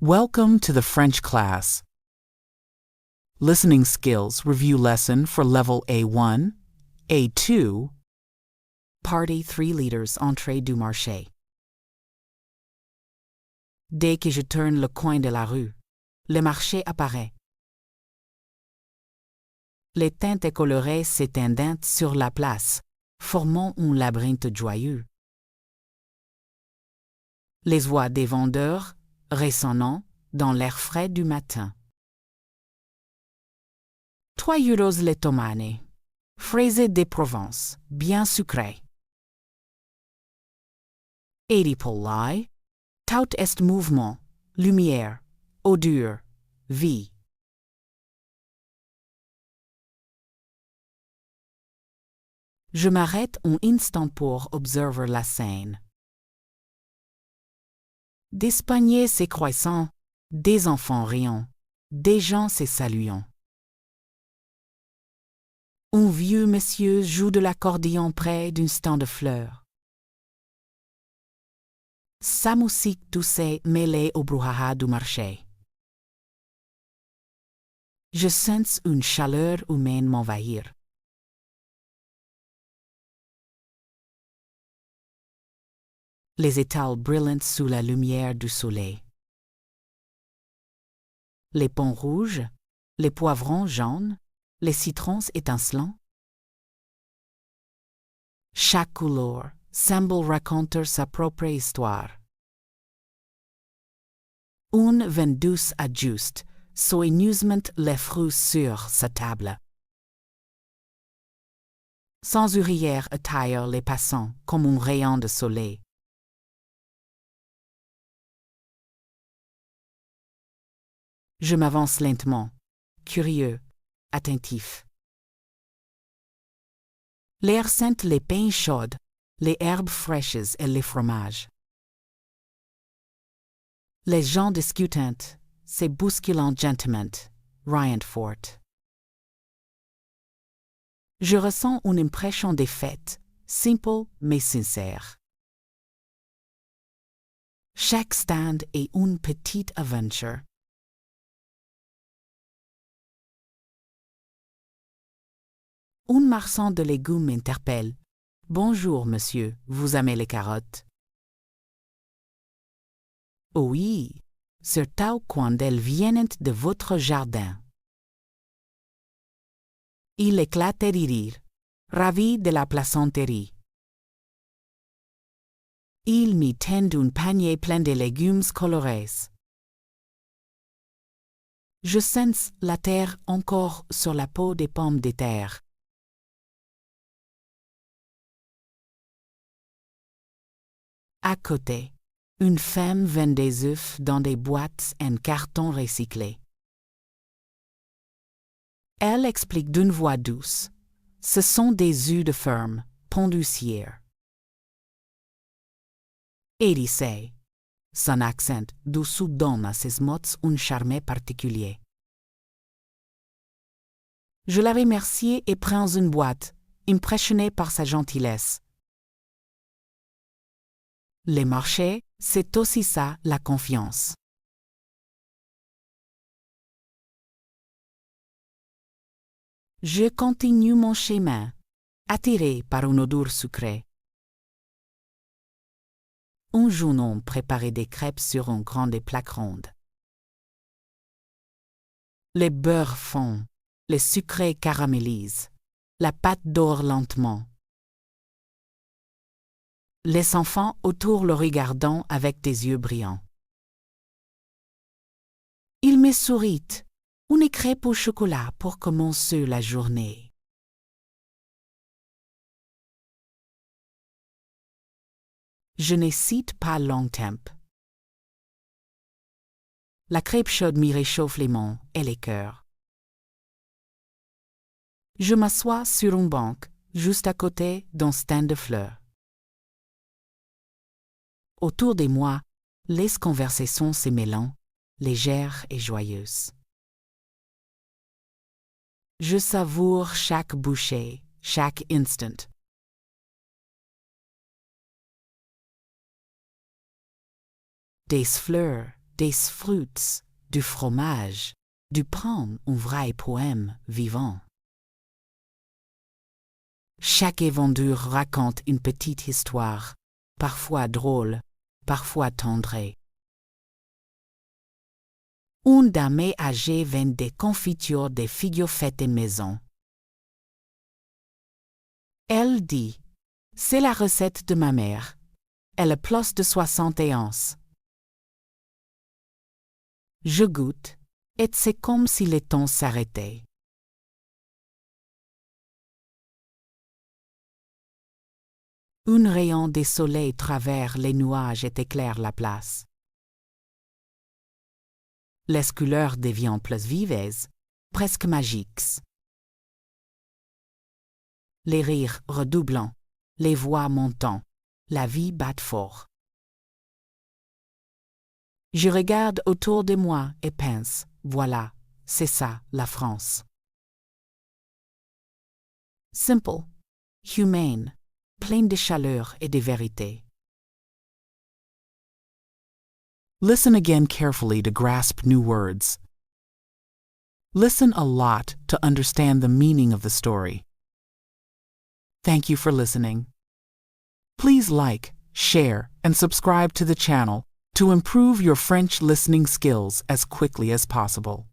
Welcome to the French class. Listening Skills Review Lesson for Level A1, A2. Party 3 liters entrée du marché. Dès que je tourne le coin de la rue, le marché apparaît. Les teintes colorées s'étendent sur la place, formant un labyrinthe joyeux. Les voix des vendeurs résonnant dans l'air frais du matin. 3 euros le tomane. Fraises de Provence, bien sucré. 80 polai. Tout est mouvement, lumière, odeur, vie. Je m'arrête un instant pour observer la scène. Des paniers s'écroissant, des enfants riant, des gens se saluant. Un vieux monsieur joue de l'accordéon près d'un stand de fleurs. Sa musique douce mêlée au brouhaha du marché. Je sens une chaleur humaine m'envahir. Les étoiles brillent sous la lumière du soleil. Les pommes rouges, les poivrons jaunes, les citrons étincelants. Chaque couleur semble raconter sa propre histoire. Un vin douce ajuste soigneusement les fruits sur sa table. Sans ouvrière attire les passants comme un rayon de soleil. Je m'avance lentement, curieux, attentif. L'air sent les pains chauds, les herbes fraîches et les fromages. Les gens discutent, se bousculant gentiment, rient fort. Je ressens une impression de fête, simple mais sincère. Chaque stand est une petite aventure. Un marchand de légumes m'interpelle. « Bonjour, monsieur, vous aimez les carottes ?» Oui, surtout quand elles viennent de votre jardin. Il éclate de rire, ravi de la plaisanterie. Il m'y tend un panier plein de légumes colorés. Je sens la terre encore sur la peau des pommes de terre. À côté, une femme vend des œufs dans des boîtes en carton recyclé. Elle explique d'une voix douce. Ce sont des œufs de ferme, penducières. Elle sait. Son accent douce donne à ses mots un charme particulier. Je la remercie et prends une boîte, impressionné par sa gentillesse. Les marchés, c'est aussi ça, la confiance. Je continue mon chemin, attiré par une odeur sucrée. Un jeune homme préparait des crêpes sur une grande plaque ronde. Les beurres fond, les sucrés caramélisent, la pâte dort lentement. Les enfants autour le regardant avec des yeux brillants. Il me sourit, une crêpe au chocolat pour commencer la journée. Je n'hésite pas longtemps. La crêpe chaude m'y réchauffe les mains et les cœurs. Je m'assois sur une banque, juste à côté d'un stand de fleurs. Autour de moi, les conversations se mêlant, légères et joyeuses. Je savoure chaque bouchée, chaque instant. Des fleurs, des fruits, du fromage, du pain, un vrai poème vivant. Chaque aventure raconte une petite histoire, parfois drôle, parfois tendre. Une dame âgée vend des confitures de figues faites maison. Elle dit: c'est la recette de ma mère. Elle est plus de 71. Je goûte, et c'est comme si le temps s'arrêtait. Un rayon de soleil travers les nuages et éclaire la place. Les couleurs deviennent plus vives, presque magiques. Les rires redoublant, les voix montant, la vie bat fort. Je regarde autour de moi et pense, voilà, c'est ça, la France. Simple, humaine, pleine de chaleur et de vérité. Listen again carefully to grasp new words. Listen a lot to understand the meaning of the story. Thank you for listening. Please like, share, and subscribe to the channel to improve your French listening skills as quickly as possible.